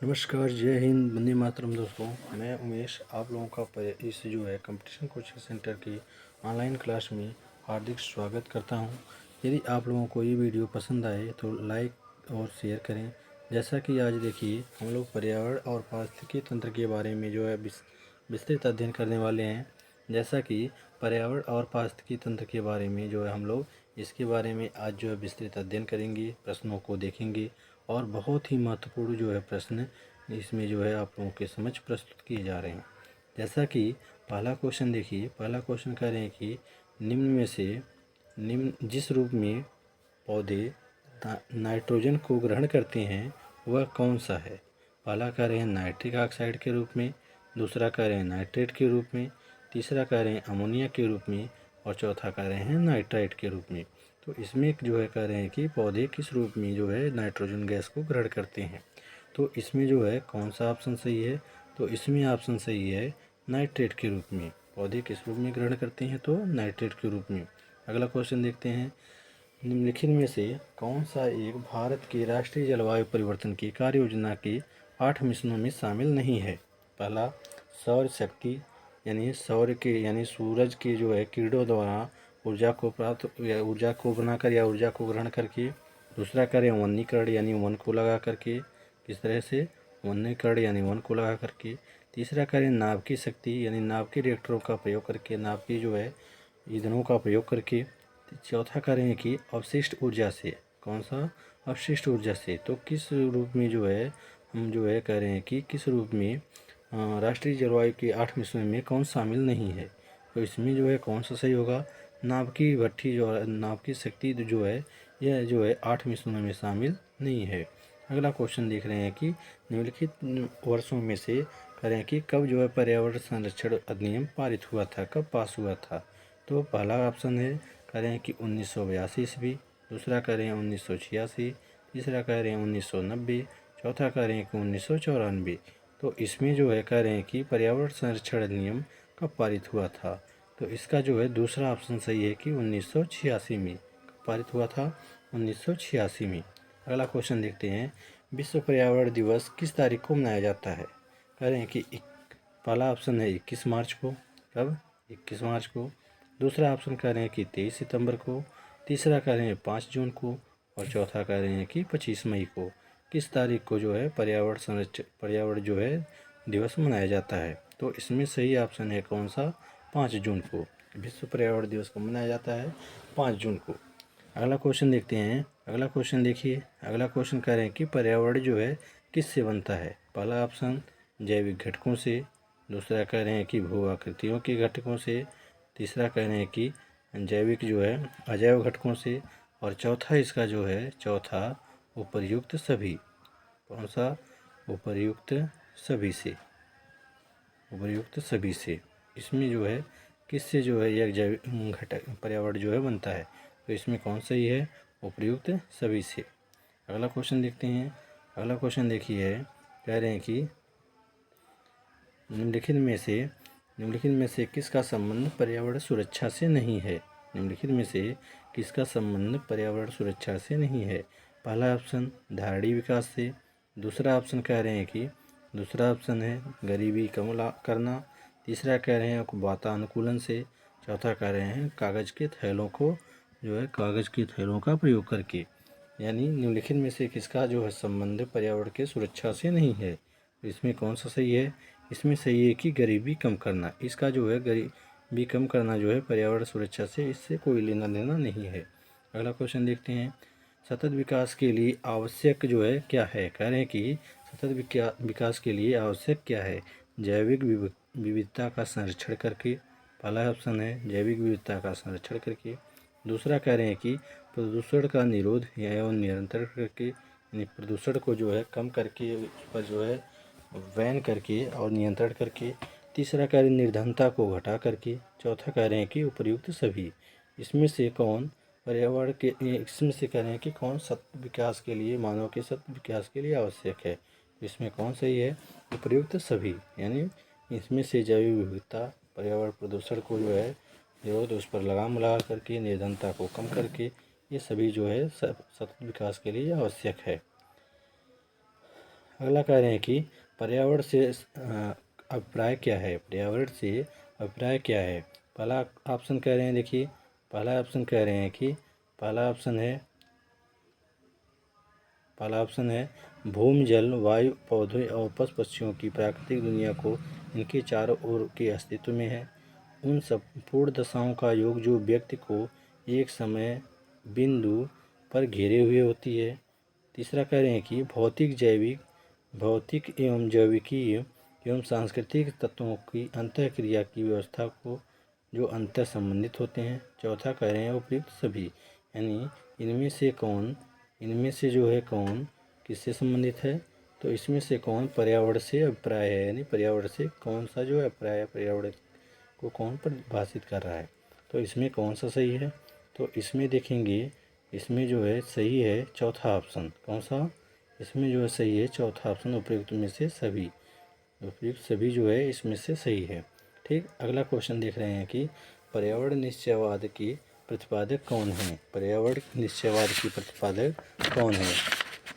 नमस्कार, जय हिंद, वंदे मातरम। दोस्तों, मैं उमेश आप लोगों का इस कंपटीशन कोचिंग सेंटर की ऑनलाइन क्लास में हार्दिक स्वागत करता हूं। यदि आप लोगों को ये वीडियो पसंद आए तो लाइक और शेयर करें। जैसा कि आज देखिए, हम लोग पर्यावरण और पारिस्थितिकी तंत्र के बारे में विस्तृत अध्ययन करने वाले हैं। जैसा कि पर्यावरण और पारिस्थितिकी तंत्र के बारे में हम लोग इसके बारे में आज विस्तृत अध्ययन करेंगे, प्रश्नों को देखेंगे और बहुत ही महत्वपूर्ण प्रश्न इसमें आप लोगों के समझ प्रस्तुत किए जा रहे हैं। जैसा कि पहला क्वेश्चन देखिए, पहला क्वेश्चन कह रहे हैं कि निम्न में से निम्न जिस रूप में पौधे नाइट्रोजन को ग्रहण करते हैं वह कौन सा है। पहला कह रहे हैं नाइट्रिक ऑक्साइड के रूप में, दूसरा कह रहे हैं नाइट्रेट के रूप में, तीसरा कह रहे हैं अमोनिया के रूप में और चौथा कह रहे हैं नाइट्राइट के रूप में। तो इसमें कह रहे हैं कि पौधे किस रूप में नाइट्रोजन गैस को ग्रहण करते हैं। तो इसमें कौन सा ऑप्शन सही है। तो इसमें ऑप्शन सही है नाइट्रेट के रूप में। पौधे किस रूप में ग्रहण करते हैं, तो नाइट्रेट के रूप में। अगला क्वेश्चन देखते हैं, निम्नलिखित में से कौन सा एक भारत की राष्ट्रीय जलवायु परिवर्तन की कार्य योजना के 8 मिशनों में शामिल नहीं है। पहला, सौर शक्ति यानी सूरज के किरणों द्वारा ऊर्जा को बनाकर या ऊर्जा को ग्रहण करके। दूसरा करें वनीकरण यानी वन को लगा करके, किस तरह से वनीकरण यानी वन को लगा करके। तीसरा करें नाभ की शक्ति यानी नाभ के रिएक्टरों का प्रयोग करके, नाभ की ईंधनों का प्रयोग करके। चौथा करें कि अवशिष्ट ऊर्जा से, कौन सा अवशिष्ट ऊर्जा से। तो किस रूप में हम कह रहे हैं कि किस रूप में राष्ट्रीय जलवायु के 8 मिशनों में कौन शामिल नहीं है। तो इसमें कौन सा सही होगा, नाभ की भट्ठी नाभ की शक्ति यह 8 मिशनों में शामिल नहीं है। अगला क्वेश्चन देख रहे हैं कि निम्नलिखित वर्षों में से करें कि कब पर्यावरण संरक्षण अधिनियम पारित हुआ था, कब पास हुआ था। तो पहला ऑप्शन है करें कि 1982 ईस्वी, दूसरा करें 1986, तीसरा करें 1990, चौथा करें कि 1994। तो इसमें कह रहे हैं कि पर्यावरण संरक्षण अधिनियम कब पारित हुआ था। तो इसका दूसरा ऑप्शन सही है कि 1986 में पारित हुआ था, 1986 में। अगला क्वेश्चन देखते हैं, विश्व पर्यावरण दिवस किस तारीख को मनाया जाता है। कह रहे हैं कि पहला ऑप्शन है 21 मार्च को, कब 21 मार्च को। दूसरा ऑप्शन कह रहे हैं कि 23 सितंबर को, तीसरा कह रहे हैं 5 जून को और चौथा कह रहे हैं कि 25 मई को। किस तारीख को पर्यावरण दिवस मनाया जाता है। तो इसमें सही ऑप्शन है कौन सा, 5 जून को। विश्व पर्यावरण दिवस को मनाया जाता है 5 जून को। अगला क्वेश्चन देखते हैं, अगला क्वेश्चन देखिए, अगला क्वेश्चन कह रहे हैं कि पर्यावरण किस से बनता है। पहला ऑप्शन जैविक घटकों से, दूसरा कह रहे हैं कि भू आकृतियों के घटकों से, तीसरा कह रहे हैं कि जैविक अजैव घटकों से और चौथा इसका चौथा उपर्युक्त सभी। कौन सा, उपर्युक्त सभी से, उपर्युक्त सभी से। इसमें किससे यह जैविक घटक पर्यावरण बनता है। तो इसमें कौन सही है, उपर्युक्त सभी से। अगला क्वेश्चन देखते हैं, अगला क्वेश्चन देखिए, कह रहे हैं कि निम्नलिखित में से किसका संबंध पर्यावरण सुरक्षा से नहीं है। निम्नलिखित में से किसका संबंध पर्यावरण सुरक्षा से नहीं है। पहला ऑप्शन धारणीय विकास से, दूसरा ऑप्शन कह रहे हैं कि दूसरा ऑप्शन है गरीबी कम करना, तीसरा कह रहे हैं वातानुकूलन से, चौथा कह रहे हैं कागज़ के थैलों को कागज़ के थैलों का प्रयोग करके। यानी निम्नलिखित में से किसका संबंध पर्यावरण के सुरक्षा से नहीं है। तो इसमें कौन सा सही है, इसमें सही है कि गरीबी कम करना। इसका गरीबी कम करना पर्यावरण सुरक्षा से इससे कोई लेना देना नहीं है। अगला क्वेश्चन देखते हैं, सतत विकास के लिए आवश्यक क्या है। कह रहे हैं कि सतत विकास के लिए आवश्यक क्या है। जैविक विविधता का संरक्षण करके, पहला ऑप्शन है जैविक विविधता का संरक्षण करके। दूसरा कह रहे हैं कि प्रदूषण का निरोध एवं नियंत्रण करके, यानी प्रदूषण को कम करके, उस पर बैन करके और नियंत्रण करके। तीसरा कह रहे हैं निर्धनता को घटा करके। चौथा कह रहे हैं कि उपर्युक्त सभी। इसमें से कौन पर्यावरण के इसमें से कह रहे हैं कि कौन सतत विकास के लिए, मानव के सतत विकास के लिए आवश्यक है। इसमें कौन सही है, उपर्युक्त सभी। यानी इसमें से जैविक विविधता, पर्यावरण प्रदूषण को निरोध, उस पर लगाम लगा करके, निर्धनता को कम करके, ये सभी सतत विकास के लिए आवश्यक है। अगला कह रहे हैं कि पर्यावरण से अभिप्राय क्या है, पर्यावरण से अभिप्राय क्या है। पहला ऑप्शन कह रहे हैं, देखिए पहला ऑप्शन कह रहे हैं कि पहला ऑप्शन है भूमि, जल, वायु, पौधे और पशु पक्षियों की प्राकृतिक दुनिया को इनके चारों ओर के अस्तित्व में है, उन सब पूर्ण दशाओं का योग जो व्यक्ति को एक समय बिंदु पर घेरे हुए होती है। तीसरा कह रहे हैं कि भौतिक एवं जैविकीय एवं सांस्कृतिक तत्वों की अंतःक्रिया की व्यवस्था को जो अंतर संबंधित होते हैं। चौथा कह रहे हैं उपयुक्त सभी, यानी इनमें से जो है कौन किससे संबंधित है, तो इसमें से कौन पर्यावरण से अभिप्राय है, यानी पर्यावरण से कौन सा जो अभिप्राय है, पर्यावरण को कौन परिभाषित कर रहा है, तो इसमें कौन सा सही है। तो इसमें देखेंगे, इसमें जो है सही है चौथा ऑप्शन। कौन सा, इसमें जो है सही है चौथा ऑप्शन, उपयुक्त में से सभी। उपयुक्त सभी जो है इसमें से सही है। ठीक, अगला क्वेश्चन देख रहे हैं कि पर्यावरण निश्चयवाद के प्रतिपादक कौन हैं, पर्यावरण निश्चयवाद के प्रतिपादक कौन है।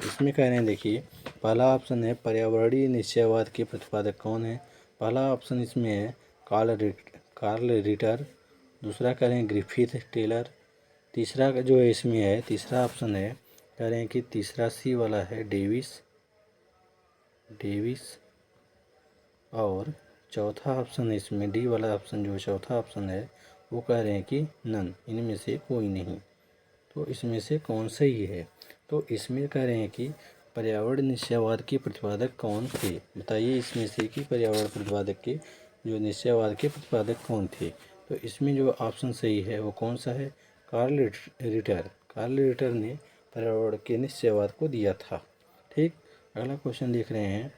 इसमें कह रहे हैं, देखिए पहला ऑप्शन है पर्यावरणीय निश्चयवाद के प्रतिपादक कौन है। पहला ऑप्शन इसमें है कार्ल रिटर। दूसरा कह रहे हैं ग्रिफिथ टेलर। तीसरा जो है इसमें है, तीसरा ऑप्शन है, कह रहे हैं कि तीसरा सी वाला है डेविस। और चौथा ऑप्शन है इसमें डी वाला ऑप्शन, जो चौथा ऑप्शन है वो कह रहे हैं कि नन, इनमें से कोई नहीं। तो इसमें से कौन सही है, तो इसमें कह रहे हैं कि पर्यावरण निश्चयवाद के प्रतिपादक कौन थे, बताइए इसमें से कि पर्यावरण प्रतिपादक के जो निश्चयवाद के प्रतिपादक कौन थे। तो इसमें जो ऑप्शन सही है वो कौन सा है, कार्ल रिटर ने पर्यावरण के निश्चयवाद को दिया था। ठीक, अगला क्वेश्चन देख रहे हैं।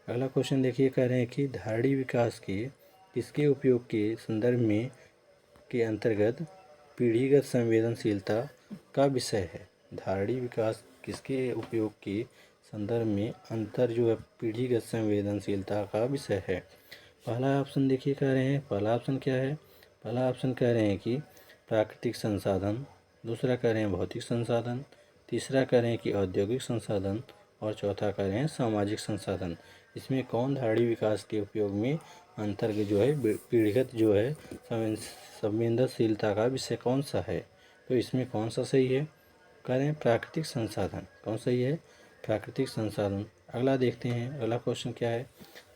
अगला क्वेश्चन देखिए, कह रहे हैं कि धारणी विकास के किसके उपयोग के संदर्भ में के अंतर्गत पीढ़ीगत संवेदनशीलता का विषय है। धारणी विकास किसके उपयोग के संदर्भ में अंतर जो है पीढ़ीगत संवेदनशीलता का विषय है। पहला ऑप्शन देखिए, कह रहे हैं पहला ऑप्शन क्या है, पहला ऑप्शन कह रहे हैं कि प्राकृतिक संसाधन। दूसरा कह रहे हैं भौतिक संसाधन। तीसरा कह रहे हैं कि औद्योगिक संसाधन। और चौथा कह रहे हैं सामाजिक संसाधन। इसमें कौन धारणी विकास के उपयोग में अंतर्गत जो है पीढ़ीगत जो है संवेदनशीलता का विषय कौन सा है, तो इसमें कौन सा सही है, कह रहे हैं प्राकृतिक संसाधन। कौन सही है, प्राकृतिक संसाधन। अगला देखते हैं, अगला क्वेश्चन क्या है,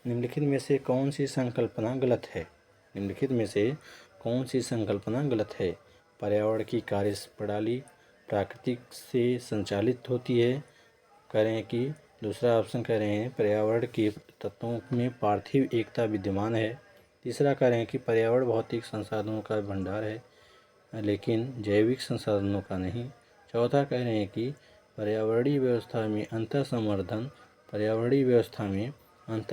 निम्नलिखित में से कौन सी संकल्पना गलत है। निम्नलिखित में से कौन सी संकल्पना गलत है। पर्यावरण की कार्यप्रणाली प्राकृतिक से संचालित होती है, कह रहे हैं कि दूसरा ऑप्शन कह रहे हैं पर्यावरण के तत्वों में पार्थिव एकता विद्यमान है। तीसरा कह रहे हैं कि पर्यावरण भौतिक संसाधनों का भंडार है लेकिन जैविक संसाधनों का नहीं। चौथा कह रहे हैं कि पर्यावरणीय व्यवस्था में अंतर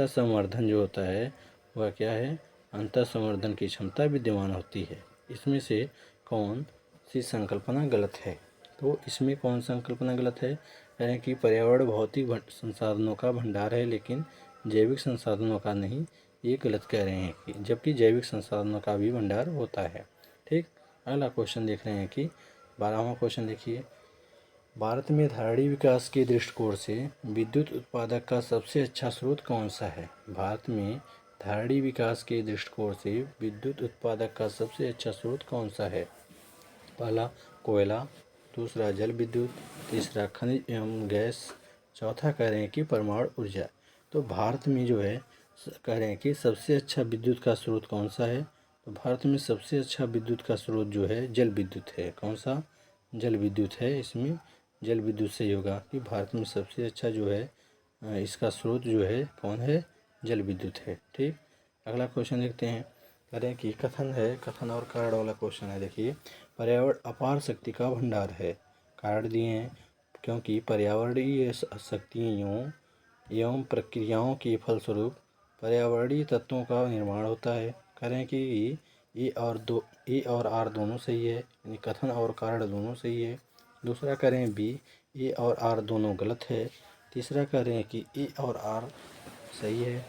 संवर्धन जो होता है वह क्या है, अंतर संवर्धन की क्षमता विद्यमान होती है। इसमें से कौन सी संकल्पना गलत है, तो इसमें कौन संकल्पना गलत है, कह रहे हैं कि पर्यावरण भौतिक संसाधनों का भंडार है लेकिन जैविक संसाधनों का नहीं, ये गलत कह रहे हैं कि जबकि जैविक संसाधनों का भी भंडार होता है। ठीक, अगला क्वेश्चन देख रहे हैं कि 12वां क्वेश्चन देखिए, भारत में धारणी विकास के दृष्टिकोण से विद्युत उत्पादक का सबसे अच्छा स्रोत कौन सा है। भारत में धारणी विकास के दृष्टिकोण से विद्युत उत्पादक का सबसे अच्छा स्रोत कौन सा है। पहला कोयला, दूसरा जल विद्युत, तीसरा खनिज एवं गैस, चौथा कह रहे हैं कि परमाणु ऊर्जा। तो भारत में जो है कह रहे हैं कि सबसे अच्छा विद्युत का स्रोत कौन सा है, तो भारत में सबसे अच्छा विद्युत का स्रोत जो है जल विद्युत है। कौन सा, जल विद्युत है। इसमें जल विद्युत से होगा कि भारत में सबसे अच्छा जो है इसका स्रोत जो है कौन है, जल विद्युत है। ठीक, अगला क्वेश्चन देखते हैं, कह रहे हैं कि कथन और कारण वाला क्वेश्चन है। देखिए, पर्यावरण अपार शक्ति का भंडार है, कारण दिए हैं क्योंकि पर्यावरणीय शक्तियों एवं प्रक्रियाओं के फलस्वरूप पर्यावरणीय तत्वों का निर्माण होता है। कह रहे हैं कि ए और आर दोनों सही है, यानी कथन और कारण दोनों सही है। दूसरा कह रहे हैं बी, ए और आर दोनों गलत है। तीसरा कह रहे हैं कि ए और आर सही है।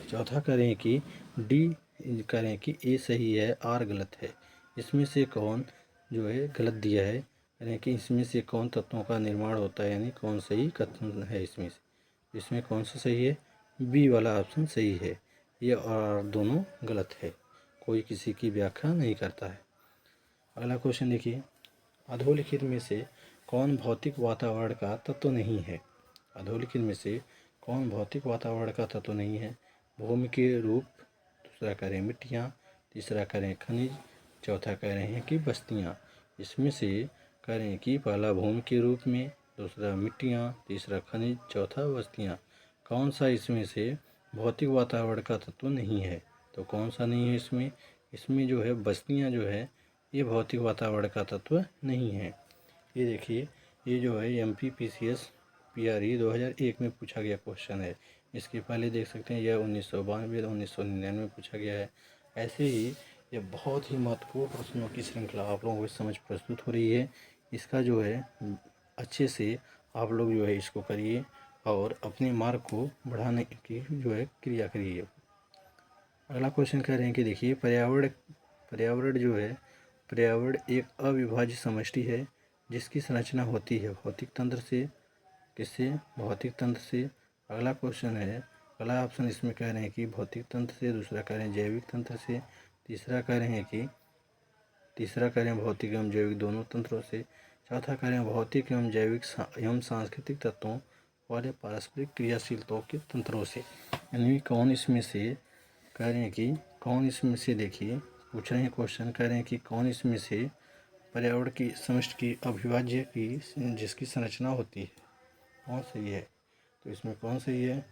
चौथा कह रहे हैं कि डी, कह रहे हैं कि ए सही है आर गलत है। इसमें से कौन जो है गलत दिया है, कह रहे हैं कि इसमें से कौन तत्वों का निर्माण होता है, यानी कौन सही कथन है इसमें से। इसमें कौन सा सही है? बी वाला ऑप्शन सही है। ये और दोनों गलत है, कोई किसी की व्याख्या नहीं करता है। अगला क्वेश्चन देखिए, अधोलिखित में से कौन भौतिक वातावरण का तत्व नहीं है? अधोलिखित में से कौन भौतिक वातावरण का तत्व नहीं है? भूमि के रूप, दूसरा कह रहे हैं मिट्टियाँ, तीसरा कह रहे हैं खनिज, चौथा कह रहे हैं कि बस्तियाँ। इसमें से कह रहे हैं कि पहला भूमि के रूप में, दूसरा मिट्टियाँ, तीसरा खनिज, चौथा बस्तियाँ। कौन सा इसमें से भौतिक वातावरण का तत्व नहीं है? तो कौन सा नहीं है इसमें? इसमें जो है बस्तियाँ जो है ये भौतिक वातावरण का तत्व नहीं है। ये देखिए, ये जो है MPPCS PRE 2001 में पूछा गया क्वेश्चन है। इसके पहले देख सकते हैं यह 1992 और 1999 में पूछा गया है। ऐसे ही ये बहुत ही महत्वपूर्ण प्रश्नों की श्रृंखला आप लोगों को समझ प्रस्तुत हो रही है। इसका जो है अच्छे से आप लोग जो है इसको करिए और अपने मार्क को बढ़ाने की जो है क्रिया करिए। अगला क्वेश्चन कह रहे हैं कि देखिए, पर्यावरण जो है, पर्यावरण एक अविभाज्य समष्टि है जिसकी संरचना होती है भौतिक तंत्र से। किससे? भौतिक तंत्र से। अगला क्वेश्चन है, अगला ऑप्शन इसमें कह रहे हैं कि भौतिक तंत्र से, दूसरा कह रहे हैं जैविक तंत्र से, तीसरा कह रहे हैं भौतिक एवं जैविक दोनों तंत्रों से, चौथा कह रहे हैं भौतिक एवं जैविक एवं सांस्कृतिक तत्वों वाले पारस्परिक क्रियाशीलताओं के तंत्रों से। यानी कौन इसमें से कह रहे हैं कि कौन इसमें से, देखिए पूछ रहे हैं क्वेश्चन, कह रहे हैं कि कौन इसमें से पर्यावरण की समष्टि की अविभाज्य की जिसकी संरचना होती है, कौन सही है? तो इसमें कौन सही है?